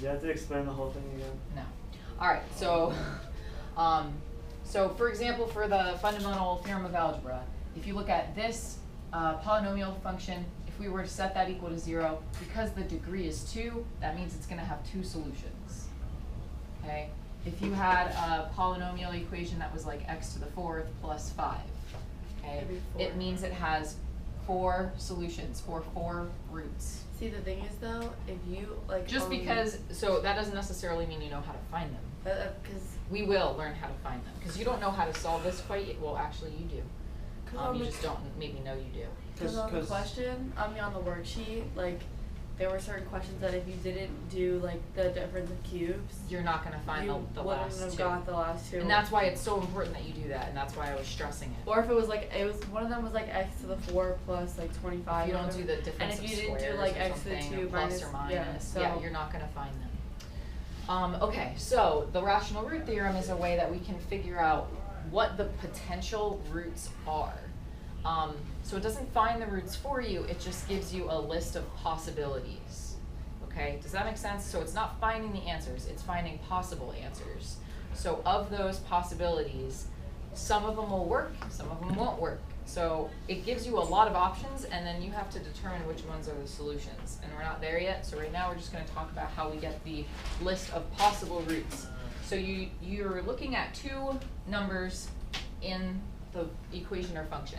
you have to explain the whole thing again? No. All right. So, so for example, for the fundamental theorem of algebra, if you look at this polynomial function, if we were to set that equal to 0, because the degree is 2, that means it's going to have 2 solutions. Okay. If you had a polynomial equation that was like x to the 4th plus 5, okay, it means it has 4 solutions for 4 roots. See, the thing is though, if you like just because, so that doesn't necessarily mean you know how to find them. Because we will learn how to find them, because you don't know how to solve this quite yet. Well, actually, you do. You just don't maybe know you do. Because on the question, on the worksheet, like there were certain questions that if you didn't do like the difference of cubes, you're not going to find the last 2. Have got the last 2. And that's why it's so important that you do that, and that's why I was stressing it. Or if it was like one of them was like x to the 4 plus like 25. You don't do the difference and of if you squares didn't do like or x to the 2 plus or minus, yeah, so yeah, you're not going to find them. Okay, so the rational root theorem is a way that we can figure out what the potential roots are. So it doesn't find the roots for you, it just gives you a list of possibilities. Okay, does that make sense? So it's not finding the answers, it's finding possible answers. So of those possibilities, some of them will work, some of them won't work. So it gives you a lot of options, and then you have to determine which ones are the solutions. And we're not there yet, so right now we're just going to talk about how we get the list of possible roots. So you're looking at 2 numbers in the equation or function.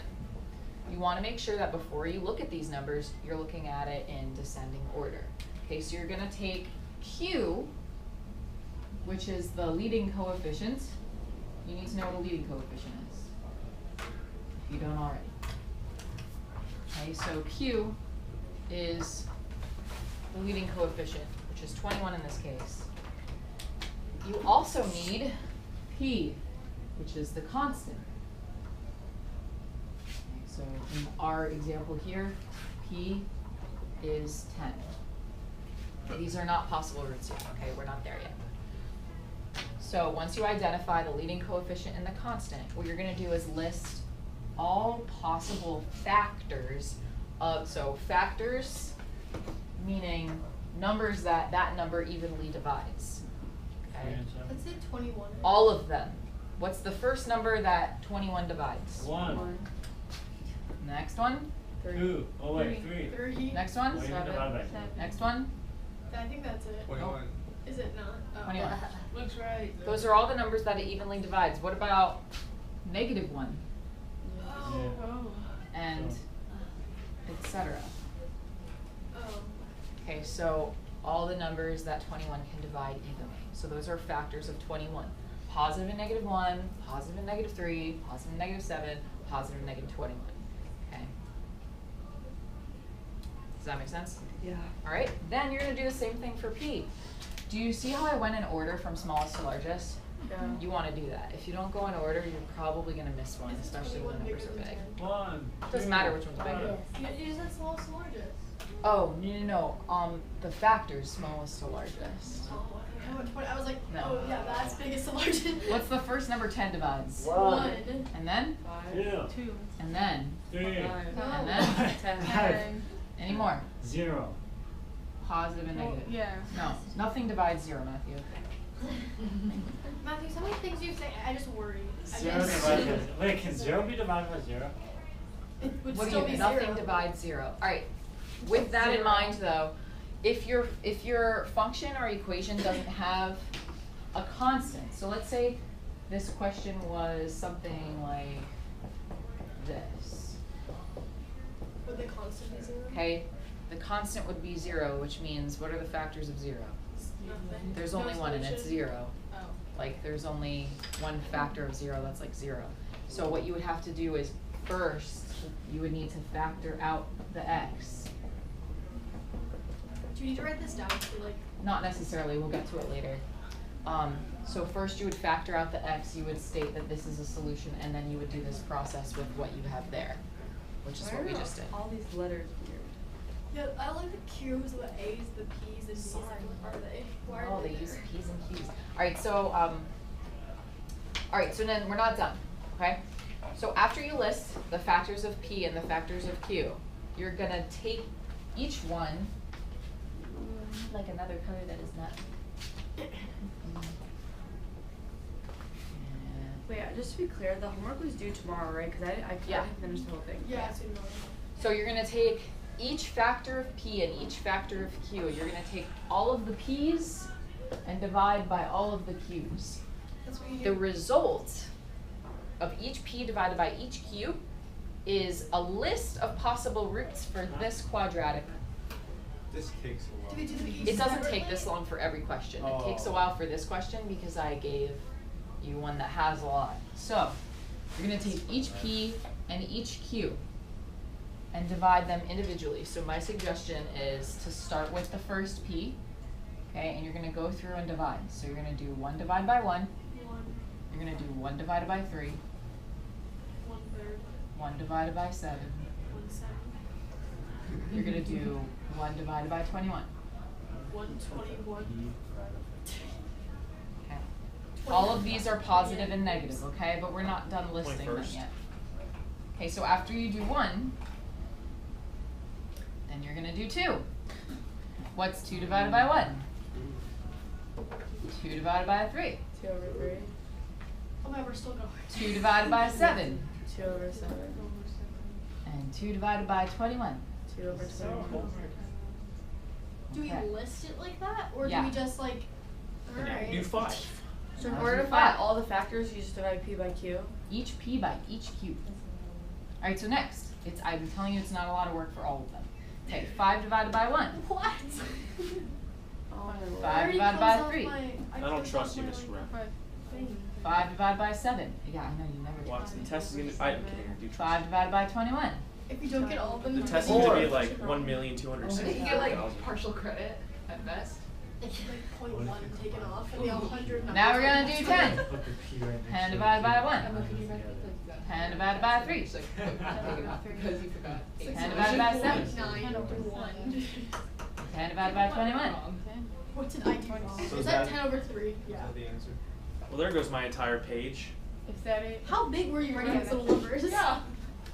You want to make sure that before you look at these numbers, you're looking at it in descending order. Okay, so you're going to take Q, which is the leading coefficient. You need to know what a leading coefficient is, if you don't already. Okay, so Q is the leading coefficient, which is 21 in this case. You also need P, which is the constant. Okay, so in our example here, P is 10. These are not possible roots yet, okay? We're not there yet. So once you identify the leading coefficient and the constant, what you're going to do is list all possible factors of, so factors meaning numbers that that number evenly divides. Okay? Let's say 21. All of them. What's the first number that 21 divides? 1. Next one? 2. Oh wait, 3. 3. Next one? 7. Next one? I think that's it. 21. Is it not? Oh. 21. Looks right. Those are all the numbers that it evenly divides. What about -1? Oh. Oh. And etc. Oh. Okay, so all the numbers that 21 can divide evenly. So those are factors of 21. Positive and -1, positive and -3, positive and -7, positive and -21. Okay. Does that make sense? yeah. All right, then you're going to do the same thing for P. Do you see how I went in order from smallest to largest? Yeah. You want to do that. If you don't go in order, you're probably going to miss one, especially when the numbers are big. 1. It doesn't matter which one's bigger. You said smallest to largest. Oh, no. The factors, smallest to largest. Oh, I was like, No. oh yeah, that's biggest to largest. What's the first number 10 divides? 1. And then? 2. 2. And then? 3. 5. And then? 10. Any more? 0. Positive and negative? Yeah. No, nothing divides 0, Matthew. Matthew, so many things you say, I just worry. 0 divided by 0. Wait, can 0 be divided by 0? It would What do still you be mean? 0. Nothing divides 0. All right. With that in 0. mind, though, if your function or equation doesn't have a constant, so let's say this question was something like this. Would the constant be 0? Okay, the constant would be 0, which means what are the factors of 0? Nothing. There's No only one, and it's solution? 0. Oh. Like there's only one factor of 0, that's like 0. So what you would have to do is first you would need to factor out the x. Do you need to write this down for like? Not necessarily, we'll get to it later. So first you would factor out the x, you would state that this is a solution, and then you would do this process with what you have there, which is what we just did. All these letters weird. Yeah, I like the Q's, the A's, the P's, the D's. Like, what are they? Why Oh, are they there? use P's and Q's. All right, so then we're not done, okay? So after you list the factors of P and the factors of Q, you're gonna take each one need like another color that is not. Wait, just to be clear, the homework was due tomorrow, right? Because I Yeah. didn't finish the whole thing. Yeah, it's in So you're going to take each factor of p and each factor of q. You're going to take all of the p's and divide by all of the q's. That's what you do. The result of each p divided by each q is a list of possible roots for this quadratic. This takes a while. Do we do the each It doesn't separately? take this long for every question. It Oh. takes a while for this question because I gave you one that has a lot. So you're going to take each p and each q and divide them individually. So my suggestion is to start with the first p, okay, and you're going to go through and divide. So you're going to do 1 divided by 1. 1, You're going to do 1 divided by 3. 1/3, 1 divided by 7. 1/7, You're going to do 1 divided by 21. 1/21. Okay. All of these are positive and negative, okay? But we're not done listing them 21st. yet. Okay, so after you do 1, then you're going to do 2. What's 2 divided by 1? 2 divided by 3. 2 over 3. Oh my, we're still going. 2 divided by 7. 2 over 7. And 2 divided by 21. 2 over 21. Do we Okay. list it like that, or Yeah. do we just like? Alright. Do 5. So in Now order do to find 5. all the factors, you just divide p by q. Each p by each q. Alright, so next, I'm telling you it's not a lot of work for all of them. Okay, 5 divided by 1. What? Oh my lord. 5 already divided closed by off 3. my- I don't closed trust off you, my, Miss like, Rep. thing. 5 divided by 7. Yeah, I know you never do. Watch, the test is gonna. I'm kidding. I do trust 5 divided by 21. If you don't get all of them, The then test you is Or- gonna be like 1,260,000. You get like partial credit at best. like 0.1 taken off, and the 100. Now we're gonna do 10. Put the P right next 10 to divided by the 1. I'm looking back at that. 10 divided by 3. It's like, take it off because you forgot. 10 divided by 7. 9/1. 10 divided by 21. What did I do wrong? So is is that that- 10/3? Is Yeah. that the answer? Well, there goes my entire page. Is that it? How big were you writing these little numbers? Yeah.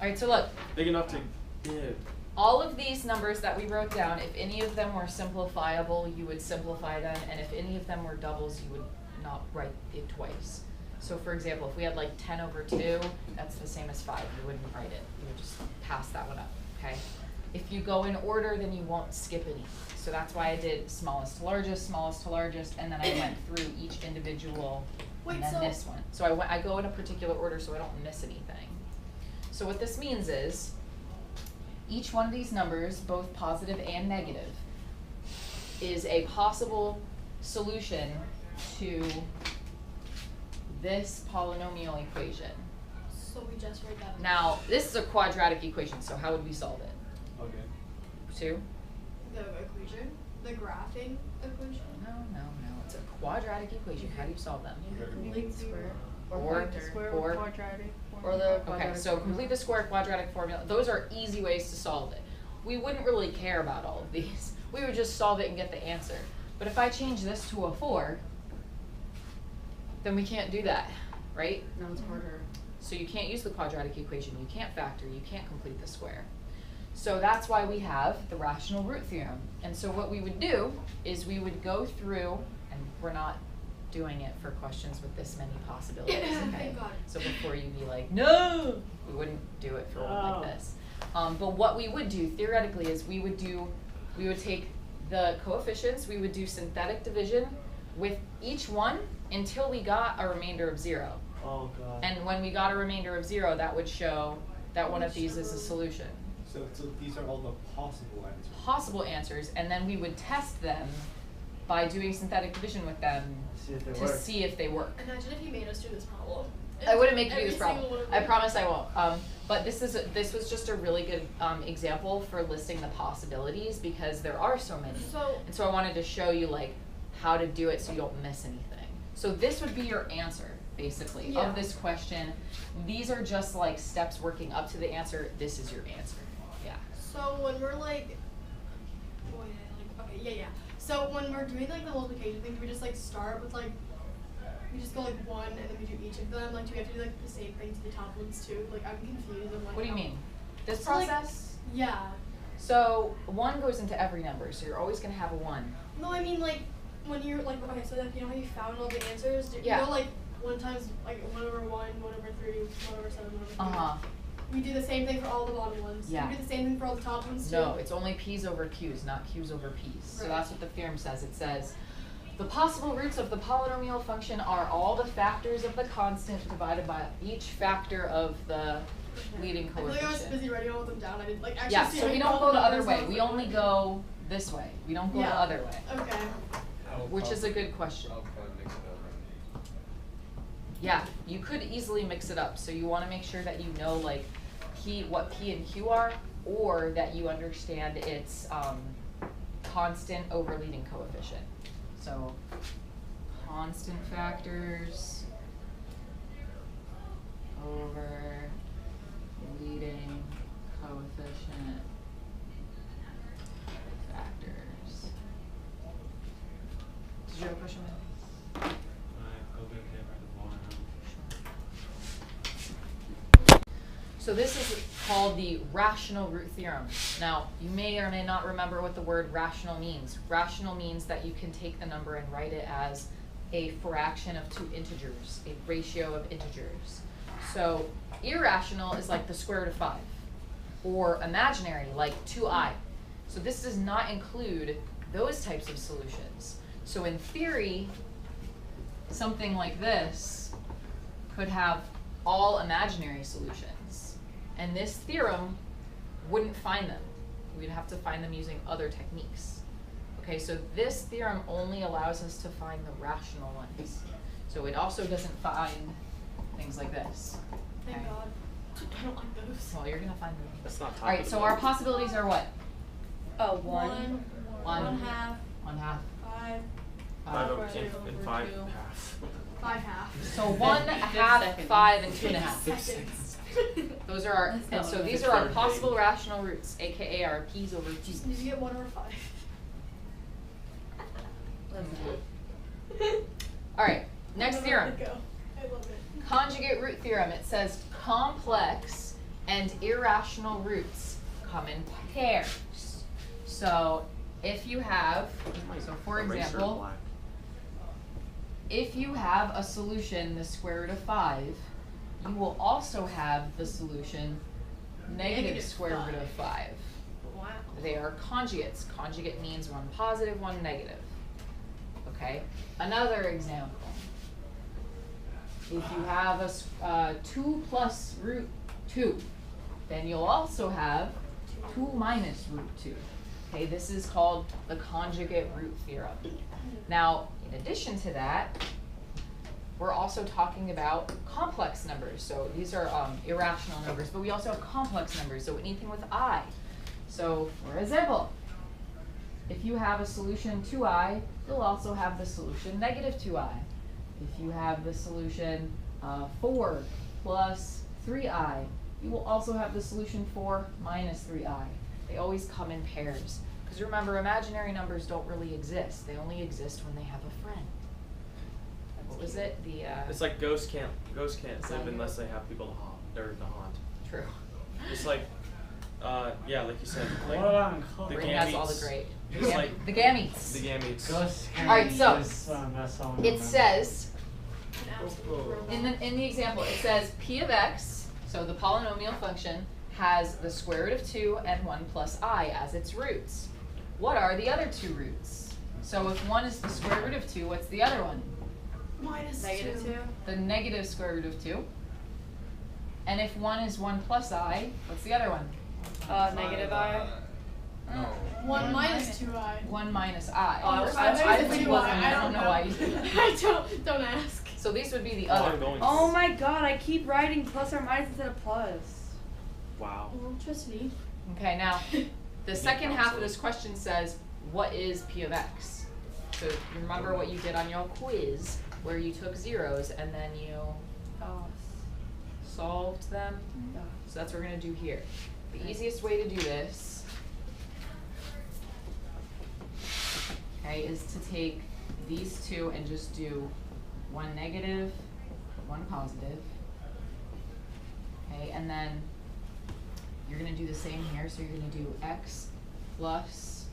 Alright, so look. Big enough to give. All of these numbers that we wrote down, if any of them were simplifiable, you would simplify them, and if any of them were doubles, you would not write it twice. So for example, if we had like 10 over 2, that's the same as 5. You wouldn't write it. You would just pass that one up, okay? If you go in order, then you won't skip any. So that's why I did smallest to largest, and then I went through each individual, Wait, and then so- this one. So I go in a particular order so I don't miss anything. So what this means is, each one of these numbers, both positive and negative, is a possible solution to this polynomial equation. So we just write that. Now, this is a quadratic equation, so how would we solve it? Okay. 2? The equation, the graphing equation. No. It's a quadratic equation. How do you solve them? Complete square. Or- factor. or- quadratic. Or the Okay, quadratic so formula. complete the square quadratic formula. Those are easy ways to solve it. We wouldn't really care about all of these. We would just solve it and get the answer. But if I change this to a 4, then we can't do that, right? No, it's harder. So you can't use the quadratic equation, you can't factor, you can't complete the square. So that's why we have the rational root theorem. And so what we would do is we would go through, and we're not doing it for questions with this many possibilities, okay? Thank God. So before you be like, no, we wouldn't do it for one like this. But what we would do theoretically is we would take the coefficients, we would do synthetic division with each one until we got a remainder of 0. Oh god. And when we got a remainder of 0, that would show that one of these is a solution. So these are all the possible answers. Possible answers, and then we would test them by doing synthetic division with them See if they to work. see if they work. Imagine if you made us do this problem. I wouldn't make you do Every this problem. single one of I them. promise I won't. But this was just a really good example for listing the possibilities because there are so many. So And so I wanted to show you like how to do it so you don't miss anything. So this would be your answer, basically, Yeah. of this question. These are just like steps working up to the answer. This is your answer. Yeah. So when we're like, So when we're doing like the multiplication thing, do we just like start with like, we just go like 1 and then we do each of them? Like, do we have to do like the same thing to the top ones too? Like, I'm confused. I'm like, What do you mean? This So, like- process? Yeah. So 1 goes into every number, so you're always going to have a 1. No, I mean like when you're like okay, so like you know how you found all the answers? Yeah. You know like 1 times like 1 over 1, 1 over 3, 1 over 7, 1 over 3. Uh-huh. We do the same thing for all the bottom ones. Yeah. We do the same thing for all the top ones too. No, it's only p's over q's, not q's over p's. So Right. that's what the theorem says. It says, the possible roots of the polynomial function are all the factors of the constant divided by each factor of the leading I feel like I was coefficient. busy writing all of them down. I didn't like actually Yeah, see so we any don't of go the other numbers, way. I was We like, only what? go this way. We don't go the Yeah. other way, Okay. which is a good question. I'll probably mix it up. Yeah, you could easily mix it up. So you want to make sure that you know like what p and q are, or that you understand its constant over leading coefficient. So constant factors over leading coefficient factors. Did you have a question, Matt? So this is called the rational root theorem. Now, you may or may not remember what the word rational means. Rational means that you can take the number and write it as a fraction of 2 integers, a ratio of integers. So irrational is like the square root of 5, or imaginary, like 2i. So this does not include those types of solutions. So in theory, something like this could have all imaginary solutions. And this theorem wouldn't find them. We'd have to find them using other techniques. Okay, so this theorem only allows us to find the rational ones. So it also doesn't find things like this. Thank Okay. God. I don't like those. Well, you're gonna find them. That's not top All right, of the so board. our possibilities are what? Oh, 1, One. 1/2, 1/2. 5, 5 over Five 2 over and 5 2. half. 5 half. So 1/2, seconds. 5, and 2.5. Seconds. Those are our, That's and not so what these it's are our third possible page. rational roots, aka our p's over q's. Just need to get 1 over 5. All right, next I theorem. love it. I love it. Conjugate root theorem. It says complex and irrational roots come in pairs. So if you have, so for Eraser example, black. if you have a solution, the square root of 5, you will also have the solution negative square root of 5. Wow. They are conjugates. Conjugate means one positive, one negative. Okay, another example. If you have a 2 plus root 2, then you'll also have 2 minus root 2. Okay, this is called the conjugate root theorem. Now, in addition to that, we're also talking about complex numbers. So these are irrational numbers, but we also have complex numbers, so anything with I. So, for example, if you have a solution 2i, you'll also have the solution negative 2i. If you have the solution 4 plus 3i, you will also have the solution 4 minus 3i. They always come in pairs. Because remember, imaginary numbers don't really exist. They only exist when they have a friend. What was it? The It's like ghosts can't Is live that unless they have people to haunt or to haunt. True. It's like yeah, like you said, like What about in color? the Brain has all the gametes. great. It's like The gametes. the gametes. Ghosts All right, so mess on it them. says An absolute robot. in the example, it says p of x, so the polynomial function, has the square root of 2 and 1 plus I as its roots. What are the other 2 roots? So if one is the square root of 2, what's the other one? Minus Negative 2. The negative square root of 2. And if one is 1 plus I, what's the other one? Negative I. No. 1 minus 2i. 1 minus I. Oh, I was- I was think it thinking wasn't. I I don't know why you did that. I don't ask. So these would be the Oh, other I'm going- roots. Oh my god, I keep writing plus or minus instead of plus. Wow. Well, trust me. Okay, now the second half of counsel. this question says, what is p of x? So remember what you did on your quiz, where you took zeros and then you solved them? So that's what we're going to do here. The easiest way to do this, okay, is to take these two and just do one negative, one positive. Okay, and then you're going to do the same here. So you're going to do x plus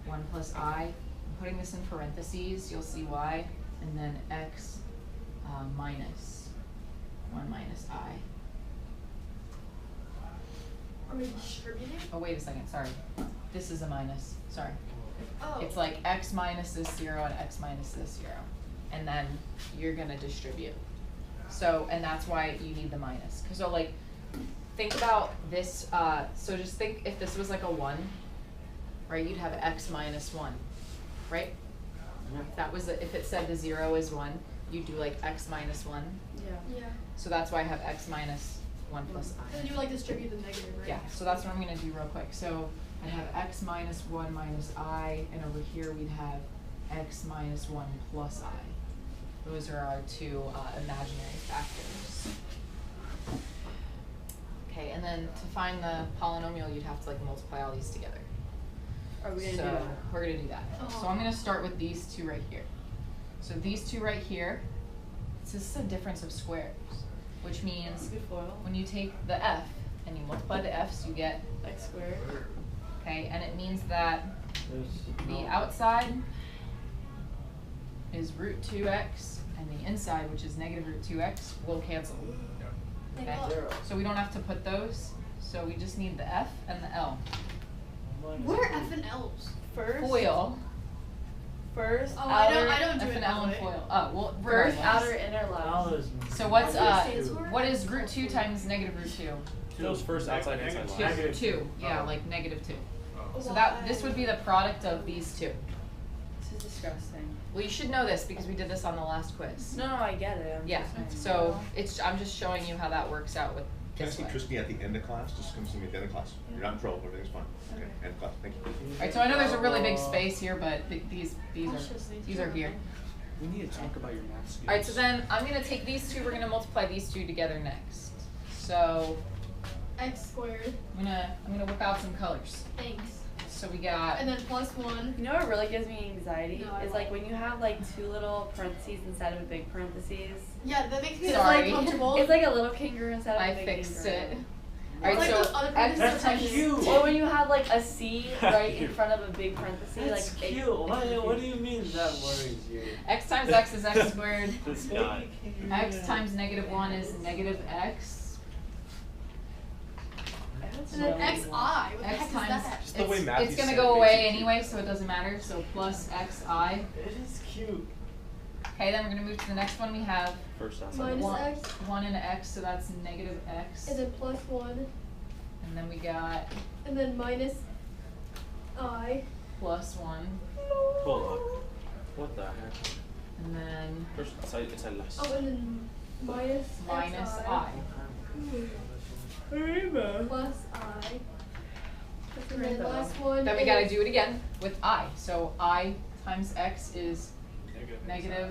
1 plus I putting this in parentheses, you'll see y, and then x minus 1 minus I. Are we distributing? Oh, wait a second, sorry. This is a minus, sorry. Oh. It's like x minus this 0 and x minus this 0. And then you're gonna distribute. So, and that's why you need the minus. So like, think about this, so just think if this was like a 1, right, you'd have x minus 1, right? That was, if it said the 0 is 1, you'd do like x minus 1. Yeah. Yeah. So that's why I have x minus 1 plus I. And then you like distribute the negative, right? Yeah, so that's what I'm gonna do real quick. So I have x minus 1 minus I, and over here we'd have x minus 1 plus I. Those are our two imaginary factors. Okay, and then to find the polynomial, you'd have to like multiply all these together. Are we gonna So do that? we're gonna do that. Oh. So I'm gonna start with these two right here. So these two right here, this is a difference of squares, which means Good foil. when you take the f and you multiply the f's, you get, X squared. okay, and it means that There's the no- outside is root 2x, and the inside, which is negative root 2x, will cancel. Like, Okay. oh, Zero. So we don't have to put those, so we just need the f and the l. what are F and L's? First. Foil, First. Oh, outer. I don't do f it and that l and way. foil. Oh, well, First, regardless. outer, inner, L left. is So what's, That's what it stands for? what is root 2 times negative root 2? Those first outside inside Two, line. two, yeah, Oh. like negative 2. Oh. So that, this would be the product of these two. This is disgusting. Well, you should know this because we did this on the last quiz. No, I get it. I'm Yeah, just saying. so it's, I'm just showing you how that works out with Can I this see way. Tristan at the end of class? Just come see me at the end of class. You're not in trouble, everything's fine. Okay, Okay. end of class, thank you. Alright, so I know there's a really big space here, but these Gosh, just need these to are here. We need to talk about your math skills. Alright, so then I'm gonna take these two, we're gonna multiply these two together next. So X squared. I'm gonna whip out some colors. Thanks. So we got, And then plus 1. You know what really gives me anxiety? No, I is like won't. when you have like two little parentheses instead of a big parentheses. Yeah, that makes me Sorry. like comfortable. It's like a little kangaroo instead of a I big fixed kangaroo. it. It's Alright, like so those other X parentheses That's are cute. Or when you have like a C right in front of a big parenthesis, That's like cute. What do you mean that worries you? x times x is x squared. This guy. X times negative 1 is negative x. And then XI. What the X heck is times, that? Just the way Matthew it's gonna said go it away makes it cute. anyway, so it doesn't matter, so plus xi. It is cute. Okay, then we're gonna move to the next one, we have First outside. Minus one, X. 1 and x, so that's negative x. And then plus 1. And then we got And then minus I. plus 1, Hold on. What the heck? and then First outside inside less. Oh, and then minus minus XI. I. Plus I. And then last one. Then we gotta is- do it again with I. So I times x is negative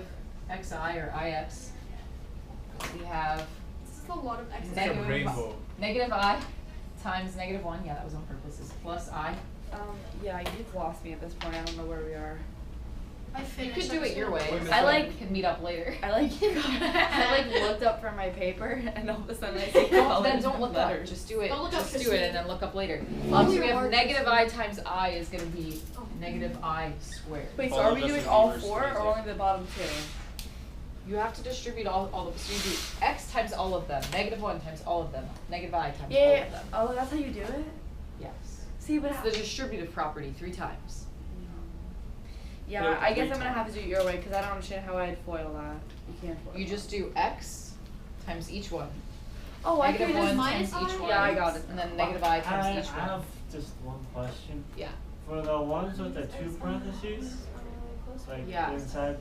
xi or ix. We have This is a lot of X's. negative I times negative 1, yeah, that was on purpose, is plus I. Yeah, you've lost me at this point. I don't know where we are. I You finished. could do it your way. I so like- we can meet up later. I like I like looked up from my paper and all of a sudden I see Don't, all then these don't look up, letters. just do it, Don't look up, just do just it do and it. then look up later. Follow So we your have heart, negative just I do it. times I is gonna be Oh. negative I squared. Wait, so Follow are we this doing in all reverse four music. or only the bottom two? You have to distribute all of them, so you do x times all of them, negative 1 times all of them, negative I times all Yeah. of them. Oh, that's how you do it? Yes. See, but It's the distributive property 3 times. yeah, Yeah, I guess three I'm gonna have to times. do it your way because I don't understand how I'd foil that. You can't foil You that. just do x times each one. Oh, I Negative figured one it's minus times each I? one. Yeah, I got it. And then negative I times each I one. have just one question. Yeah. For the ones with the 2 parentheses, like Yeah. inside,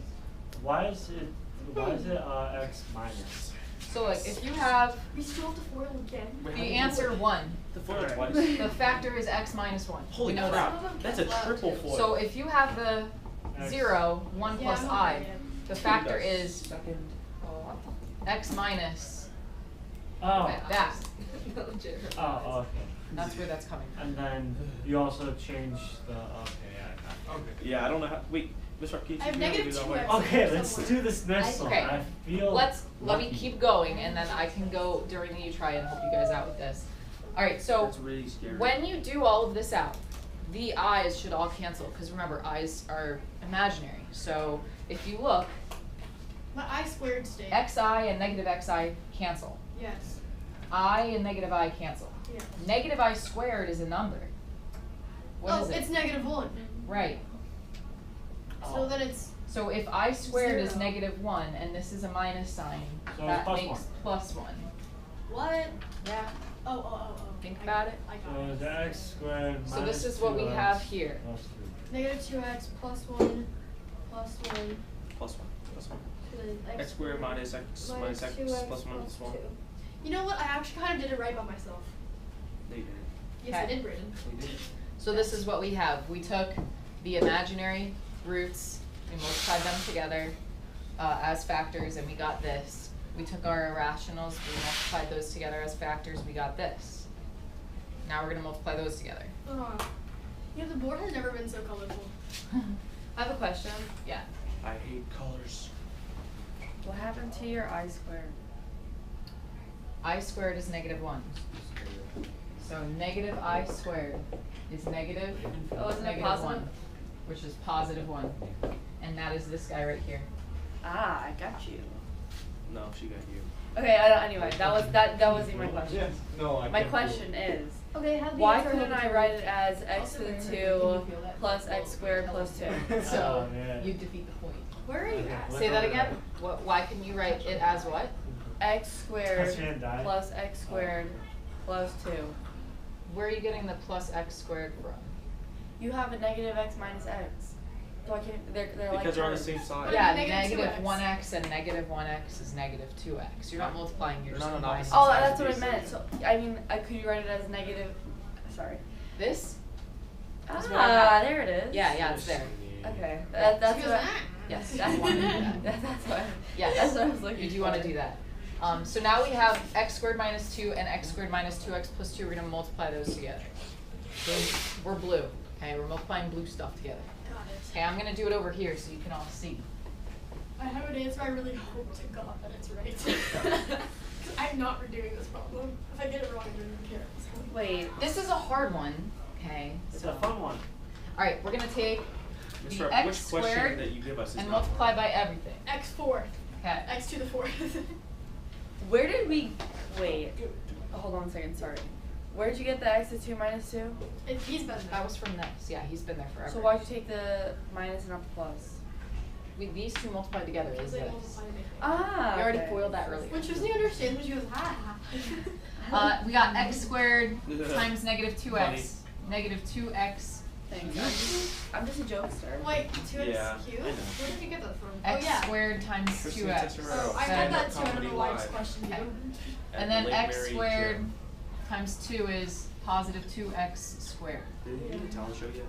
why is it x minus? So like if you have We still have to foil again. Wait, the how do you answer do it? 1, The foil Alright. twice. the factor is x minus 1. Holy we know crap! that. That's a triple foil. So if you have the X. 0, 1 Yeah, plus I'm I, not there the factor That's is second. x minus Oh. that. Oh, okay. That's where that's coming from. And then you also change the. Okay, I got it. Yeah, I don't know how. Wait, Mr. Arcade, I have you know how to negative do that 2x. one? Okay, let's do this next one. Okay. I feel. Let me lucky. keep going and then I can go during the you try and help you guys out with this. Alright, so That's really scary. when you do all of this out, the i's should all cancel, because remember, i's are imaginary. So if you look, My I squared stayed. xi and negative xi cancel. Yes. I and negative I cancel. Yeah. Negative I squared is a number. What is it? It's -1. Right. So then it's So if I squared is 0. -1 and this is a minus sign, So that plus makes 1. +1. what? Yeah. Oh. Think I about got it. I got So it. the x squared So this minus is what we 2x have here. plus 3. -2x plus 1 plus 1. Plus 1. Plus 1. So then X squared minus x minus x 2x plus 1 plus 1. 2. You know what? I actually kind of did it right by myself. No, you didn't. Yes, I Okay. did, Brayden. You didn't. So this is what we have. We took the imaginary roots, we multiplied them together as factors, and we got this. We took our irrationals, we multiplied those together as factors, we got this. Now we're going to multiply those together. You know, the board has never been so colorful. I have a question. Yeah. I hate colors. What happened to your I squared? I squared is -1. So negative I squared is negative Oh, isn't it negative positive? 1, which is +1. And that is this guy right here. Ah, I got you. No, she got you. Okay, anyway, that wasn't my question. No, I My can't question is, Okay, how do why couldn't I write it as x to the Also, 2 plus x squared plus 2? So Oh, yeah. you defeat the point. Where are you Okay, at? look Say that over again. there. Why can you write it as what? X squared That's your hand die. plus x squared plus 2. Where are you getting the plus x squared from? You have a negative x minus x. So I can't, they're like Because they're on the terms. same side. Yeah, negative negative 2x. 1x and negative 1x is negative 2x. You're not multiplying, you're They're just not on combining. opposite Oh, sides that's of what I these meant. things. So, I mean, could you write it as negative, sorry. This? That's Ah, what I have. there it is. Yeah, it's there. Okay, Yeah. that's Because what. that. Yes, That's you want to do that. That's what. Yes. That's what I was looking You do for. want to do that. So now we have x squared minus 2 and x squared minus 2x plus 2. We're going to multiply those together. So we're blue. Okay, we're multiplying blue stuff together. Got it. Okay, I'm going to do it over here so you can all see. I have an answer. I really hope to God that it's right. I'm not redoing this problem. If I get it wrong, I'm going to care. Wait. This is a hard one. Okay. It's so- a fun one. All right, we're going to take Miss the Rep, x which question squared that you give us is and not multiply hard. by everything. X4. Okay. X to the 4th. Where did we? Wait. Hold on a second. Sorry. Where did you get the x to 2 minus 2? He's been there. That was from this. Yeah, he's been there forever. So why'd you take the minus and not the plus? These two multiplied together is Because they this. multiplied it. Ah. We already okay. foiled that earlier. When Tristan understands when she goes, ha. We got x squared times negative 2x. Funny. Negative 2x Thanks. I'm just a jokester. Wait, 2x Yeah, cubed? I know. Where did you get that from? x oh, yeah. squared times Tristan 2x. Cicero. Oh, I Seven. had that too. I don't Comedy know why I just Live. questioned Okay. you. At And the then Lake x Mary squared Gym. times 2 is positive 2x squared. Did the talent show yet?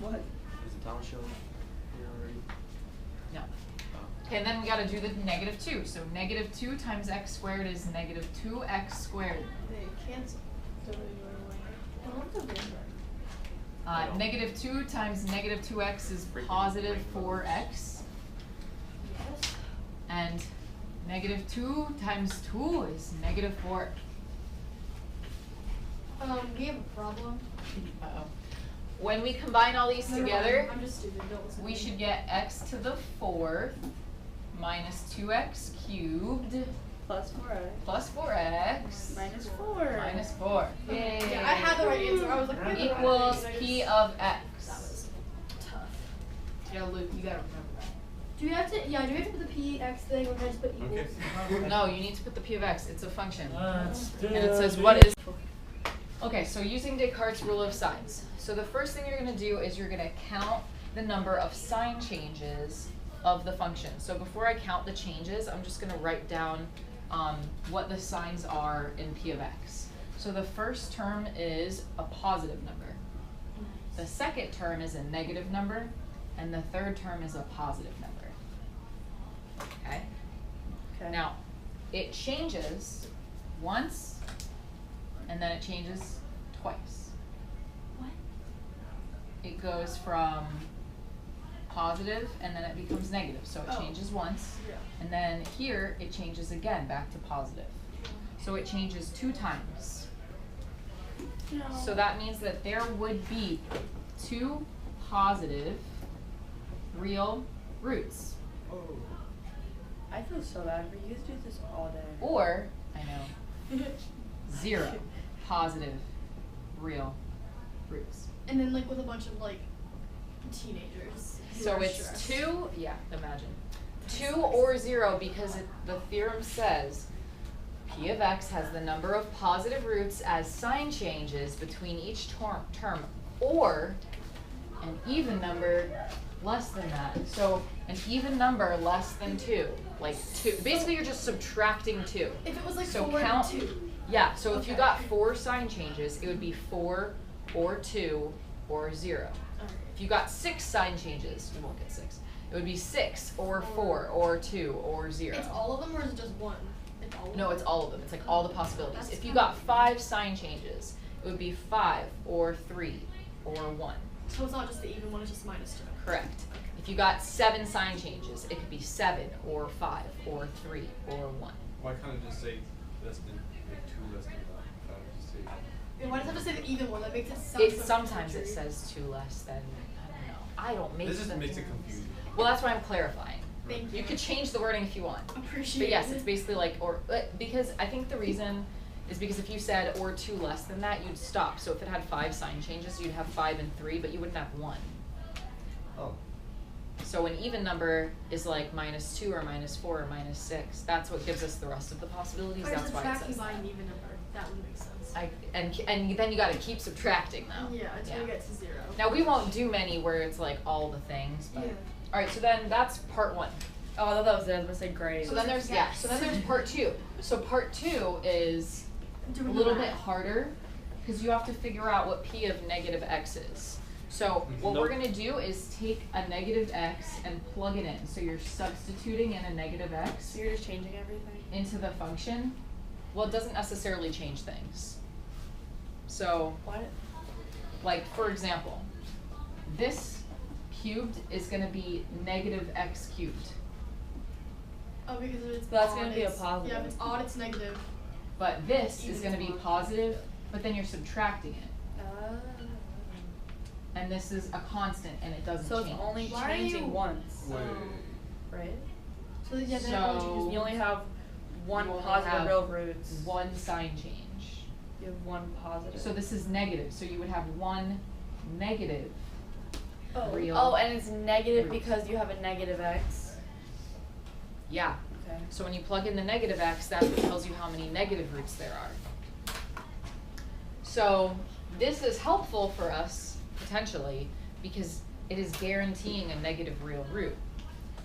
What? Is the talent show here already? No. Oh. Okay, and then we got to do the negative 2. So negative 2 times x squared is negative 2x squared. They cancel. No. Negative 2 times negative 2x is Freaking positive rainbows. 4x. Yes. And negative 2 times 2 is negative 4. We have a problem. Uh-oh. When we combine all these Never mind, together, I'm just stupid. Don't listen we to me. should get x to the 4th minus 2x cubed Plus 4x. plus 4x Minus 4. minus 4. Yay. Yeah, I had the right answer. I was like, we have the right Equals answer. p of That x. was tough. Yeah, Luke, you gotta remember that. Do we have to? Yeah. Do we have to put the px thing, or can I just put equals? Okay. No, you need to put the p of x. It's a function. Let's do And it says it. what is. Okay, so using Descartes' rule of signs. So the first thing you're going to do is you're going to count the number of sign changes of the function. So before I count the changes, I'm just going to write down what the signs are in p of x. So the first term is a positive number. The second term is a negative number. And the third term is a positive number. Okay? Okay. Now, it changes once, and then it changes twice. What? It goes from positive, and then it becomes negative. So it Oh. changes once, Yeah. and then here it changes again back to positive. So it changes 2 times. No. So that means that there would be 2 positive real roots. Oh. I feel so bad for you. You guys do this all day. Or, I know, 0 positive real roots. And then like with a bunch of like teenagers. who So are it's stressed. 2, yeah, imagine. 2 or 0 because the theorem says P of x has the number of positive roots as sign changes between each term or an even number less than that. So an even number less than 2, like 2. Basically you're just subtracting 2. If it was like So 4 count, and 2. yeah, so if you Okay. got 4 sign changes, it would be 4 or 2 or 0. Alright. If you got 6 sign changes, you won't get 6. It would be 6 or 4 or 2 or 0. It's all of them or is it just one? It's all of No, them? it's all of them. It's like all the possibilities. That's If you kinda got 5 sign changes, it would be 5 or 3 or 1. So it's not just the even one, it's just -2. Correct. If you got 7 sign changes, it could be 7 or 5 or 3 or 1. Why can't I just say less than, like 2 less than that? Why don't I just say Yeah, why does it have to say the even one? That makes it sound It so sometimes it contradictory. says 2 less than, I don't know. I don't make This just the makes it theorems. confusing. Well, that's why I'm clarifying. Thank you. You could change the wording if you want. Appreciate But yes, it. it's basically like, or, because I think the reason is because if you said or 2 less than that, you'd stop. So if it had 5 sign changes, you'd have 5 and 3, but you wouldn't have 1. Oh. So an even number is like -2 or -4 or -6. That's what gives us the rest of the possibilities. Or That's why it subtracting says by that. an even number. That would make sense. And then you gotta keep subtracting though. Yeah, until you get to 0. Now we won't do many where it's like all the things, but. Yeah. Alright, so then that's part 1. Oh, I thought that was it. I was gonna say great. So then there's, yeah, so then there's part 2. So part 2 is Do a we do little that? bit harder, because you have to figure out what P of negative x is. So what we're Nope. gonna do is take a negative x and plug it in. So you're substituting in a negative x So you're just changing everything? into the function. Well, it doesn't necessarily change things. So, What? like, for example, this cubed is gonna be negative x cubed. Oh, because if it's That's odd, gonna be a it's- positive. Yeah, if it's odd, it's negative. But this is Even gonna be more. positive, but then you're subtracting it. Oh. And this is a constant and it doesn't So it's change. only Why are changing you- once, Wait. right? So yeah, then So- You only have one You only positive have real roots. one sign change. You have one positive. So this is negative, so you would have one negative real. Oh, and it's negative roots. because you have a negative x. Yeah. Okay. So when you plug in the negative x, that tells you how many negative roots there are. So this is helpful for us, potentially, because it is guaranteeing a negative real root.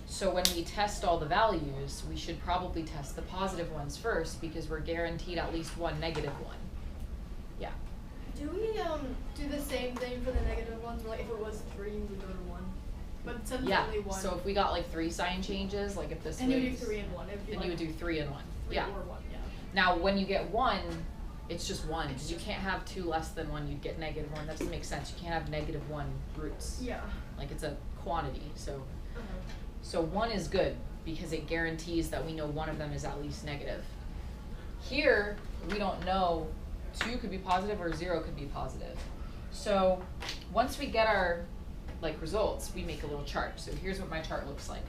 So when we test all the values, we should probably test the positive ones first, because we're guaranteed at least one negative one. Yeah. Do we do the same thing for the negative ones? Where, like if it was 3, we would go to 1. But since Yeah, only 1. so if we got like 3 sign changes, like if this and you was, would do 3 and 1. It'd be then like you would do 3 and 1. 3 Yeah. or 1. Yeah. Now, when you get 1, it's just 1, because you can't have 2 less than 1, you'd get negative 1. That doesn't make sense. You can't have negative 1 roots. Yeah. Like it's a quantity, so. Uh-huh. So 1 is good, because it guarantees that we know one of them is at least negative. Here, we don't know 2 could be positive or 0 could be positive. So once we get our like results, we make a little chart. So here's what my chart looks like.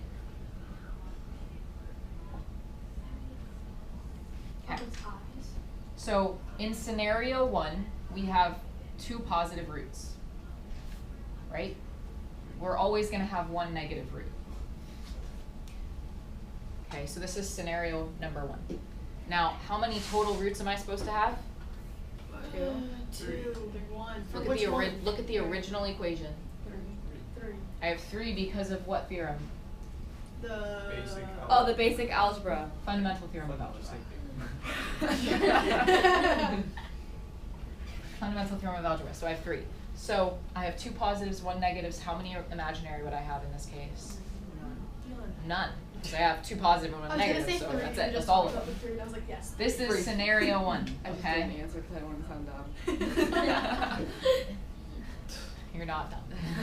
Okay. Those eyes. So in scenario 1, we have 2 positive roots, right? We're always going to have 1 negative root. Okay, so this is scenario number 1. Now, how many total roots am I supposed to have? 2. 1. For Look at which the one? look at the original equation. 3. I have 3 because of what theorem? The Basic Oh, the basic algebra. Fundamental theorem of algebra. Same thing. Fundamental theorem of algebra. So I have 3. So I have 2 positives, 1 negatives. How many imaginary would I have in this case? None. So I have 2 positive and 1 I was gonna negative. say So 3. that's you it. just That's all talked of about them. the 3, and I was like, yes. This is scenario 1. I was doing Okay. the answer because I didn't want to sound dumb. You're not dumb.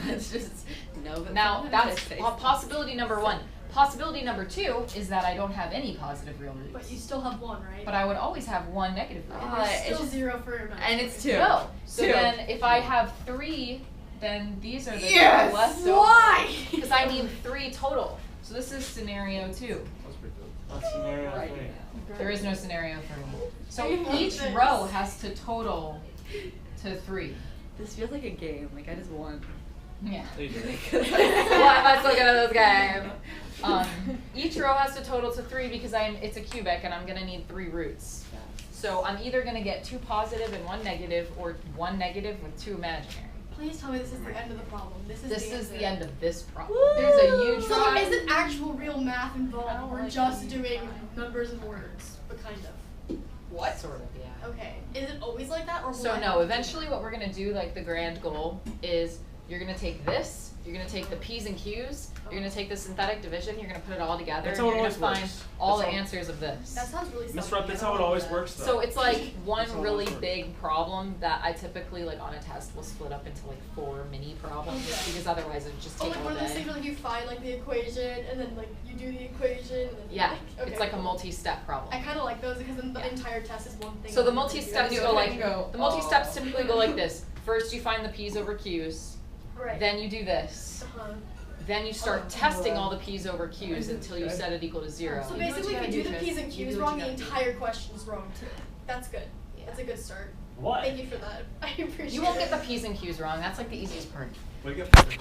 It's just no. But Now sometimes that's I say possibility number 1. Possibility number 2 is that I don't have any positive real roots. But you still have one, right? But I would always have one negative root. And there's it's still just- 0 for imaginary. And it's 2. No. So 2. then if I have 3, then these are the Yes! left Why? Because I need 3 total. So this is scenario 2. That's pretty good. What's scenario Right. 3? There is no scenario 3. So I hate each this. row has to total to 3. This feels like a game. Like I just won. Yeah. There you go. Why am I still good at this game? Each row has to total to 3 because it's a cubic and I'm gonna need 3 roots. So I'm either gonna get 2 positive and 1 negative, or 1 negative with 2 imaginary. Please tell me this is the end of the problem. This is The answer. end of this problem. There's a huge So try. there isn't actual real math I involved. don't We're like just when you doing try. numbers and words, but kind of. What? Sort of, yeah. Okay. Is it always like that, or will So I no, have to- eventually what we're gonna do, like the grand goal, is you're gonna take this, you're gonna take the P's and Q's, you're gonna take the synthetic division, you're gonna put it all together, That's and how you're it gonna always find works. all the That's how- answers of this. That sounds really. Miss sucky. Rupp, that's I how don't it like always that. works though. So it's like one That's how it really always works. big problem that I typically, like on a test, will split up into like 4 mini problems, Okay. because otherwise it would just Oh, take like all one of those day. things where like you find like the equation and then like you do the equation. And then Yeah, like, okay, it's like a cool. multi-step problem. I kind of like those because then the Yeah. entire test is one thing. So the and then you multi-steps do go it. like, go, the multi-steps oh. typically go like this. First you find the P's over Q's, Right. then you do this. Uh-huh. Then you start Oh. testing all the P's over Q's until you Okay. set it equal to 0. So You do what basically, you if gotta you do, do the P's and Tris. You Q's do what wrong, you the gotta do. entire question's wrong too. That's good. That's a good start. What? Thank you for that. I appreciate it. You won't get the P's and Q's wrong. That's like the easiest part. What do you get?